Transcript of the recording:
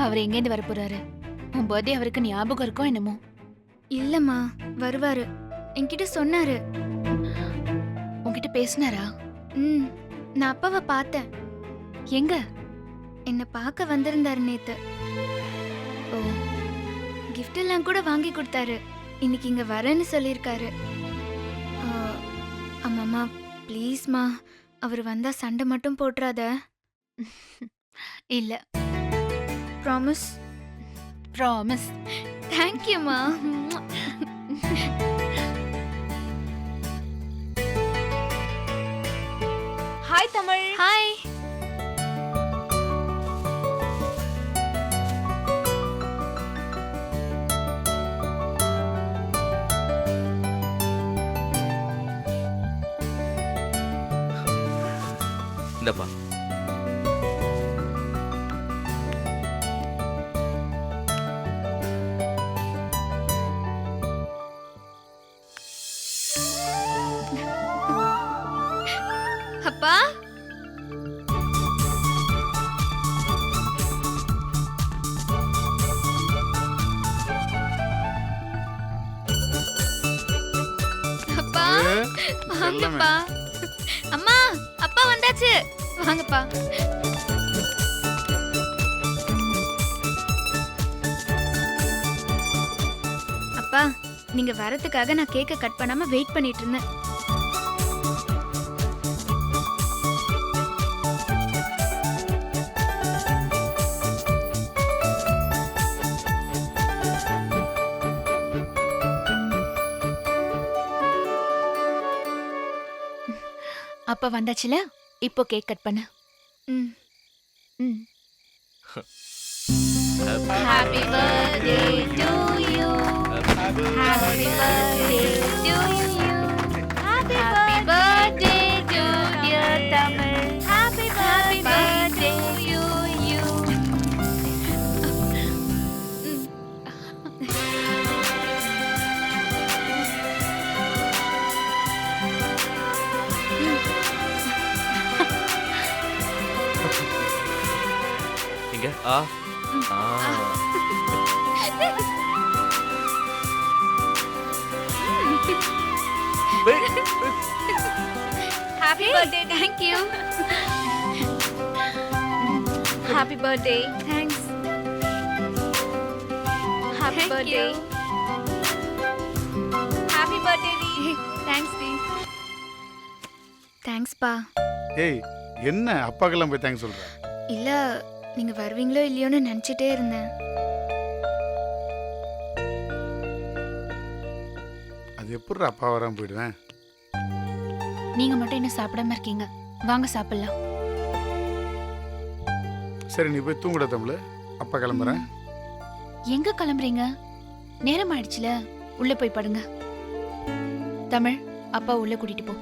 அவர் எங்கேருந்து வர போறாரு? உன் பர்த்டே அவருக்கு ஞாபகம் இருக்கோ என்னமோ? இல்லம்மா, வருவாரு. என்கிட்ட சொன்னாரு. உன்கிட்ட பேசினாரா? ம், நான் அப்பாவை பார்த்தேன். எங்க? என்ன பார்க்க வந்திருந்தாரு நேத்து. ஓ, கிஃப்ட் எல்லாம் கூட வாங்கி கொடுத்தாரு. இன்னைக்கு இங்க வரேன்னு சொல்லியிருக்காரு. அம்மாம்மா, ப்ளீஸ்மா, அவர் வந்தா சண்டை மட்டும் போட்டுறாத. இல்ல. ப்ராமிஸ்? ப்ராமிஸ். தேங்க்யூம்மா. ஹாய் தமிழ். ஹாய். இந்தப்பா. அப்பா, அப்பா, வாங்கப்பா. அம்மா, அப்பா வந்தாச்சு. வாங்கப்பா. அப்பா, நீங்க வரதுக்காக நான் கேக்க கட் பண்ணாம வெயிட் பண்ணிட்டு இருந்தேன். அப்ப வந்தாச்சுல, இப்போ கேக் கட் பண்ணு. ம். ம். Happy birthday to you. Happy birthday to you. Happy birthday to dear Tamil. Happy birthday to you. இங்க ஆ ஆ Happy birthday. Thank you. Happy birthday. Thanks. Happy Thank birthday. you. Happy birthday. Thanks, Dee. Thanks, பா. ஏய், என்ன அப்பாக்கெல்லாம் போய் thanks சொல்ற? இல்ல, நீங்க வருவீங்களோ இல்லையோன்னு நினைச்சிட்டே இருந்தேன். அது எப்படி அப்பா வராம போயிடுவேன்? நீங்க மட்டும் இன்னும் சாப்பிடாம இருக்கீங்க. வாங்க சாப்பிடலாம். சரி, நீ போய் தூங்குட தமிழ். அப்பா கிளம்புறேன். எங்க கிளம்புறீங்க? நேரம் ஆயிடுச்சுல, உள்ள போய் படுங்க. தமிழ், அப்பா உள்ள கூட்டிட்டு போ.